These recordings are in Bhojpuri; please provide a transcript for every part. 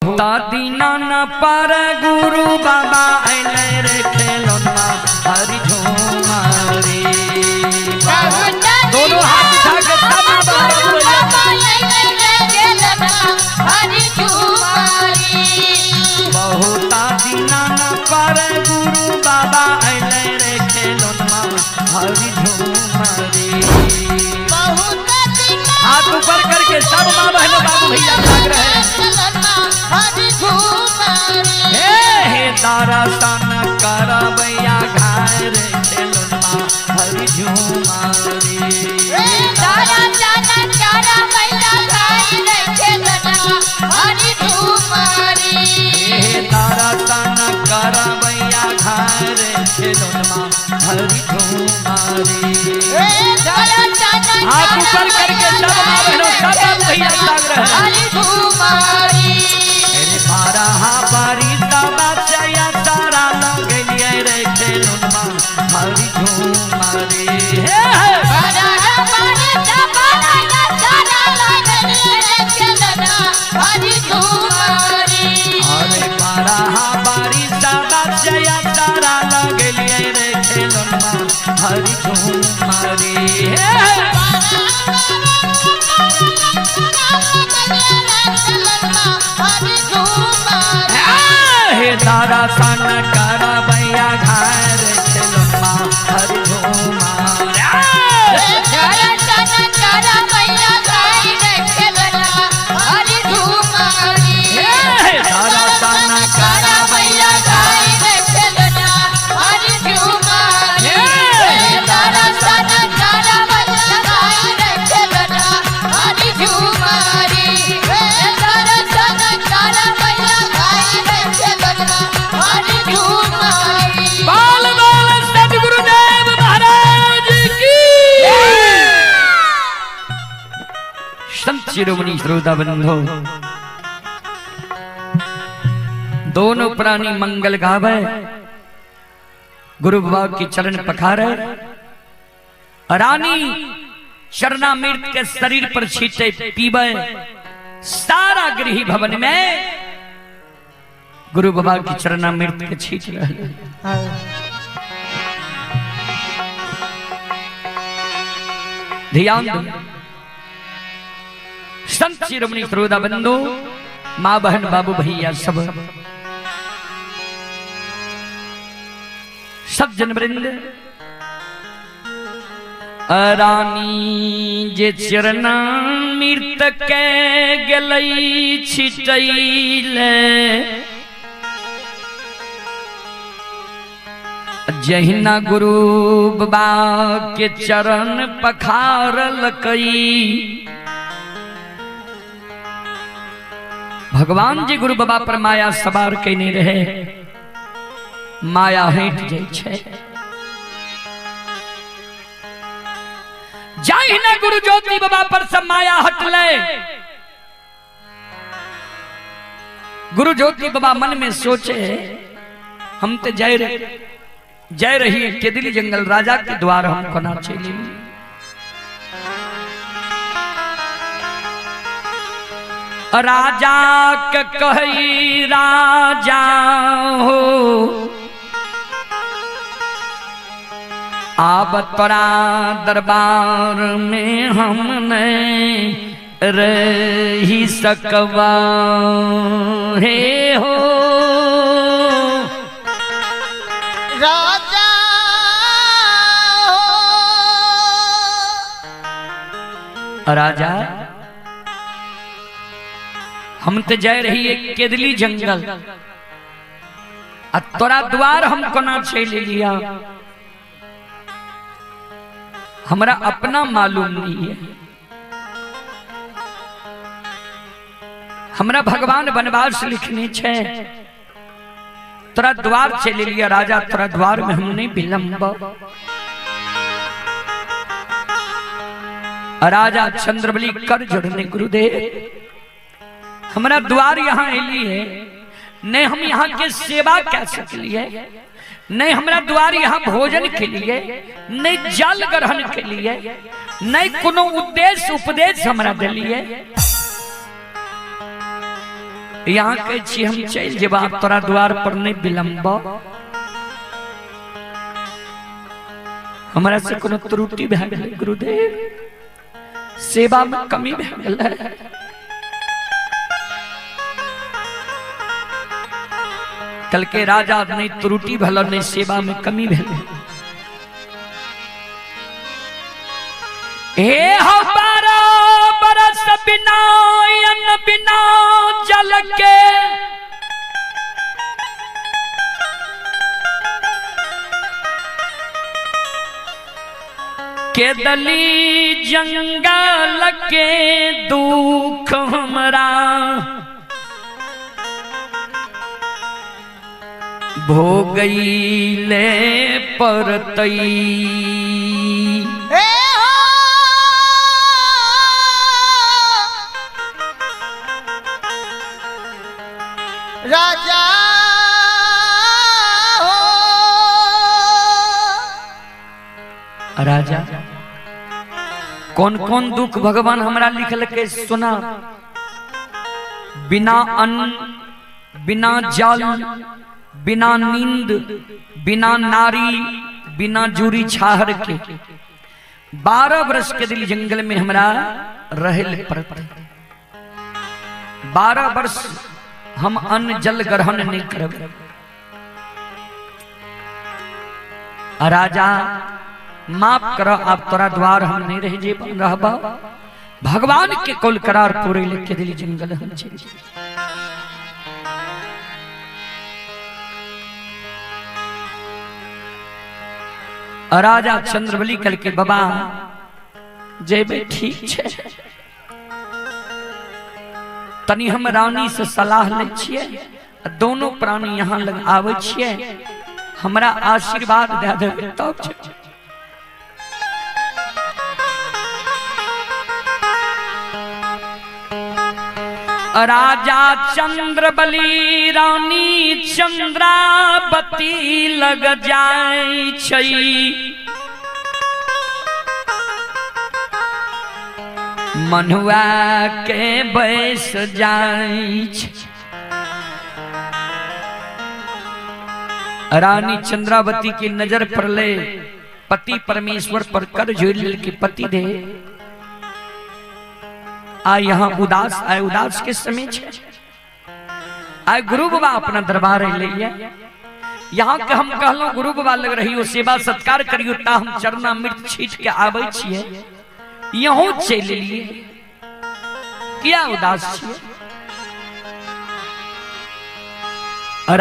बहुत दीना न पर गुरु बाबा अइले रे खेलनमा हरि झूमारी। दोनों हाथ उठा के बहुत दीना न पर गुरु बाबा अइले रे खेलनमा हरि झूमारी। हाथ ऊपर करके सब माँ बहनों बाबू भैया जाग रहे हैं। हे तारा सन करबैया घाय रे खेलनमा हरि झूमारी। तारा सन करबैया घाय रे खेलनमा हरि झूमारी। हे तारा सन करबैया घाय रे खेलनमा हरि झूमारी। हाथ ऊपर करके सब माँ बहनों सब भैया जाग रहे हैं। हरि झूमारी। अरे बारहा बारी तबा चया तारा लगलिए रे खेलनमा हरि झूमारी। बारहा बारी तबा चया तारा लगलिए रे खेलनमा हरि झूमारी। अरे बारहा बारी तबा चया तारा लगलिए रे खेलनमा हरि झूमारी। हे तारा सन करबैया घाय रे खेलनमा हरि झूमारी। तारा सन करबैया घाय रे खेलनमा हरि झूमारी। तारा सन करबैया घाय रे खेलनमा हरि झूमारी। तारा सन करबैया घाय रे खेलनमा हरि झूमारी। तारा सन करबैया घाय रे खेलनमा हरि झूमारी। बाल बाल सद्गुरुदेव महाराज की। संत शिरोमणि श्रोता बंधो, दोनों प्राणी मंगल गावे, गुरु बाबा के चरण पखारे, रानी चरणामृत के शरीर पर छींटे पीबे, सारा गृही भवन में गुरु बाबा की चरणामृत के छींट रहे। ध्यान दो संत शिरोमणि श्रोता बंधु, माँ बहन बाबू भैया सब जनवृंद, रानी जे चरणामृत के गेलई छिटैले, जहिना गुरु बाबा के चरण पखारल कई। भगवान जी गुरु बाबा पर माया सवार कैने रहे, माया हट जाइ छै। जहिना गुरु ज्योति बाबा पर सब माया हटले, गुरु ज्योति बाबा मन में सोचे हम तो जय रही केदिली जंगल राजा के द्वार हम कोना चली। राजा के कही राजा हो, आबत परा दरबार में हम नहीं रही सकवा हे हो। राजा राजा हम तो जाए रही केदली जंगल, तोरा द्वार हम कोना चल लिया, हमरा अपना मालूम नहीं है। हमरा भगवान वनवास लिखने छे, तोरा द्वार चल लिया राजा, तोरा द्वार में हमने विलंब। राजा चंद्रबली कर जोड़ने गुरुदेव, हमारा द्वार यहाँ एलिए, नहीं हम यहाँ के सेवा कर सकलिए, नहीं हमारा द्वार यहाँ भोजन के लिए, नहीं जल ग्रहण के लिए, नहीं कोनो उद्देश्य उपदेश हमारा दिलिए। यहाँ कह छी हम चल जेबा तोरा द्वार पर नहीं विलंब हमारा से कोनो त्रुटि भए गेलै गुरुदेव सेवा में कमी भए गेलै कल के राजा नहीं त्रुटि भल नहीं सेवा में कमी भेलै हे हो 12 बरस बिना अन्न बिना जल के दली जंगल के दुख हमरा भोगैले परतई राजा राजा कौन कौन दुख भगवान हमरा लिखल के सुना बिना अन्न बिना जल बिना नींद बिना नारी बिना जूरी छाहर के 12 वर्ष के दिल जंगल में हमरा रहल पड़त 12 वर्ष हम अन्न जल ग्रहण नहीं करब राजा माफ करो आप तोरा द्वार हम नहीं रह जे रहबा भगवान के कौल करार पूरे लेके दिल जंगल हम चल राजा चंद्रबली कल के बाबा जेबे ठीक छे तनी हम रानी से सलाह ले छिए दोनों प्राणी यहाँ लग आवे छिए हमरा आशीर्वाद दे देबे तब छे राजा चंद्रबली रानी चंद्रावती लग जाय छई मनुआ के बैस जाय छै रानी चंद्रावती की नजर पड़ले पति परमेश्वर पर कर जोड़ के पति दे आ यहाँ उदास आए उदास के समय छे आए गुरु बाबा अपना दरबार ले यहाँ के हम कहलो गुरु बाबा लग रही हो सेवा सत्कार करियो ता हम चरना मृत छीट के आवे छिए यहों चल लिए क्या उदास छिए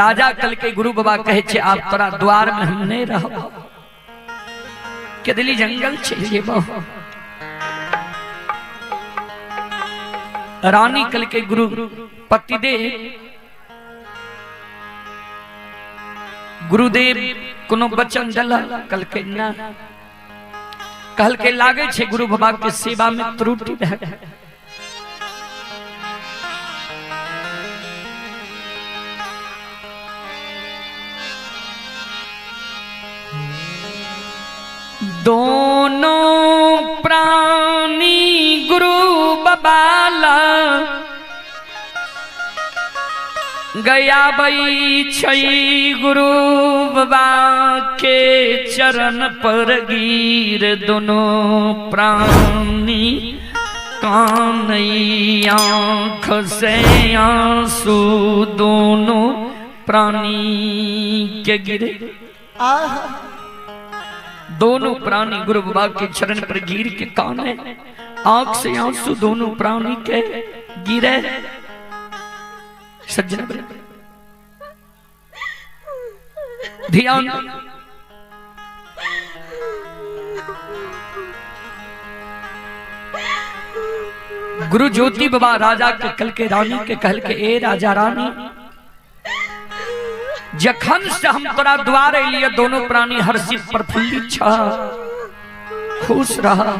राजा कल के गुरु बाबा कहे छे आप तोरा द्वार में हम नहीं रहब के दिल्ली जंगल चल जेबो रानी कल के गुरु पतिदेव गुरुदेव कोनो वचन दला कल के ना कल के लागे छे गुरु बाबा के सेवा में त्रुटि भए गेल दोनों प्राणी गुरु बाबाला गया बई छई गुरु बाबा के चरण पर गिर दोनों प्राणी कानई आँख से आंसू दोनों प्राणी के गिरे दोनों प्राणी गुरु बाबा के चरण पर गिर के काने आंख से आंसू दोनों प्राणी के गिरे सज्जन ध्यान गुरु ज्योति बाबा राजा के कल के रानी के कहल के ए राजा रानी जखन से हम तोरा द्वार लिए दोनों प्राणी हर्षित प्रफुल्लित छ खुश रहा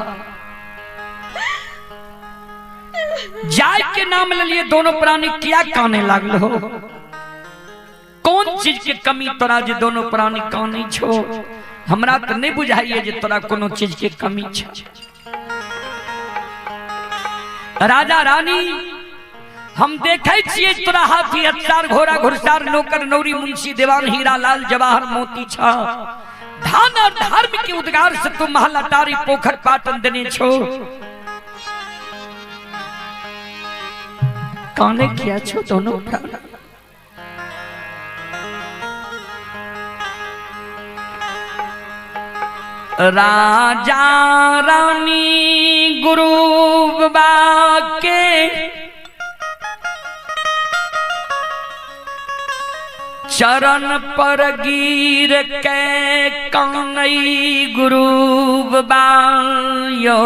जाय के नाम ले लिए दोनों प्राणी क्या काने लागल हो कौन चीज के कमी तोरा जे दोनों प्राणी काने छो हमरा तो नहीं बुझाइए जे तोरा कोनो चीज के कमी छ राजा रानी हम देखे छिए तोरा हाथी हथियार घोड़ा घुड़सार नौकर नौरी मुंशी देवान हीरा लाल जवाहर मोती छ धान और धर्म के उद्गार से तुम महल अटारी पोखर पाटन देने छो काने किया छो दोनों प्राण राजा रानी गुरु बाबा के चरण पर गिर के कानई गुरु बाबा यो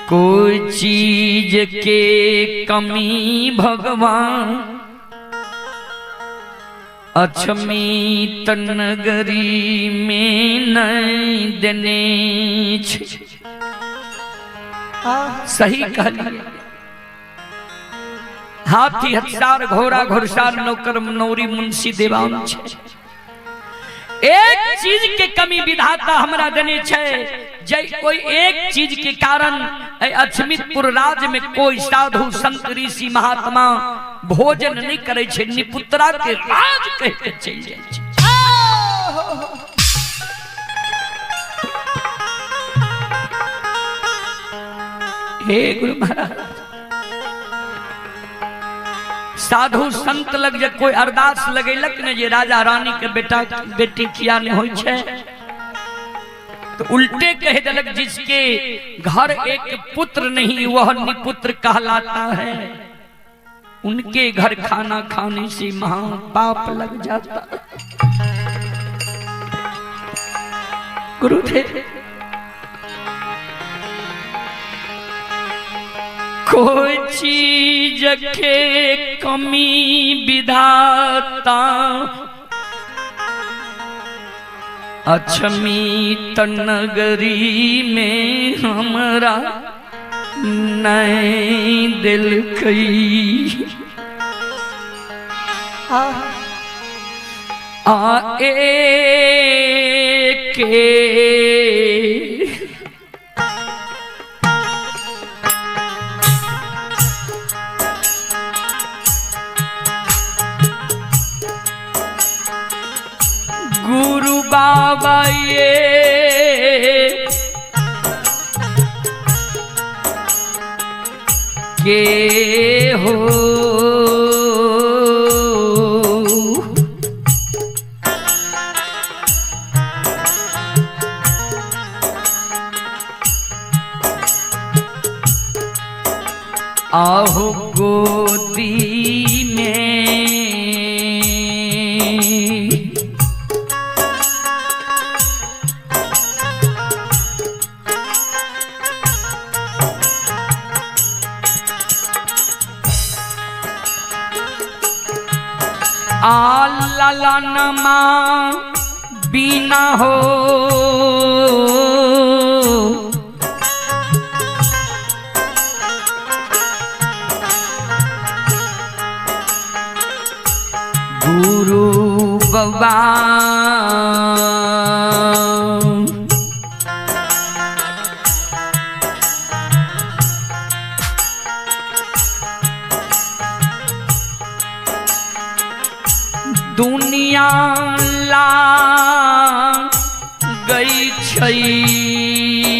कोई चीज के कमी भगवान अछमीत नगरी में नहीं देने सही कहलिए हाथी हथियार घोड़ा घुड़सार नौकर नौरी मुंशी देवान छे एक चीज के कमी विधाता हमरा देने छे जय कोई एक चीज के कारण अछमितपुर राज्य में कोई साधु संत ऋषि महात्मा भोजन नहीं करे छे निपुत्रा के राज कह के चल जाय छे हे गुरु महाराज साधु संत लग जे कोई अरदास लगेलक ने जे राजा रानी के बेटा बेटी किया ने होय छे तो उल्टे कह देलक जिसके घर एक पुत्र नहीं वह निपुत्र कहलाता है उनके घर खाना खाने से महा पाप लग जाता गुरुदेव कोई चीज के कमी विधाता अछमीत नगरी में हमरा नहीं दिल कई आए के गुरु बाबा ये के हो आहो गोदी में आलनमा बीना हो गुरु बाबा दुनिया ला गई छई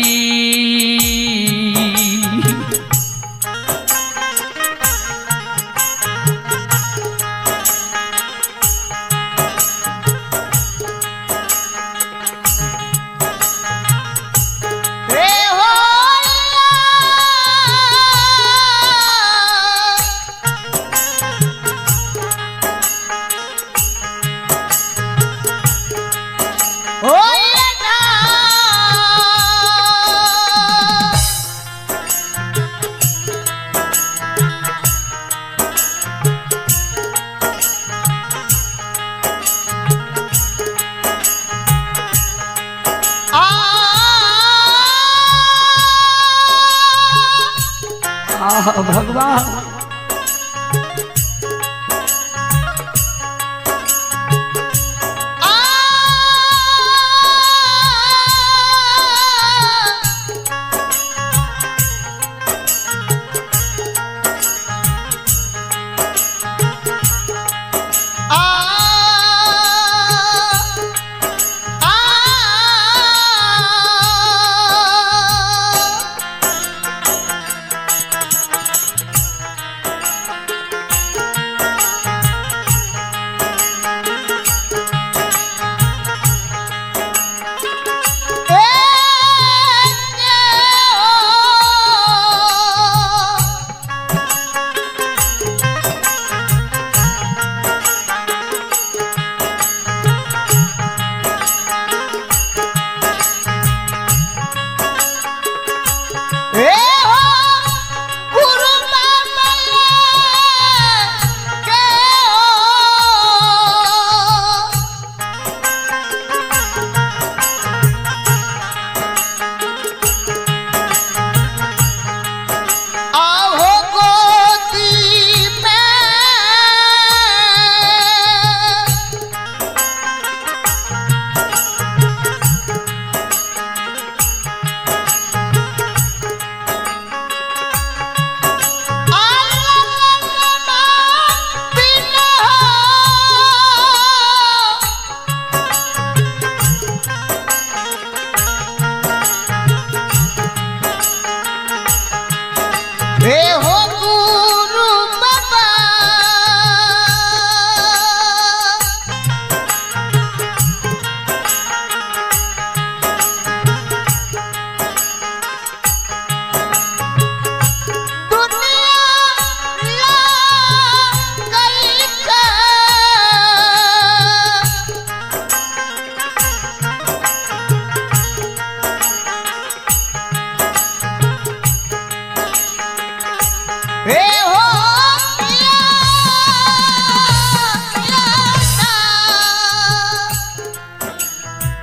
भगवान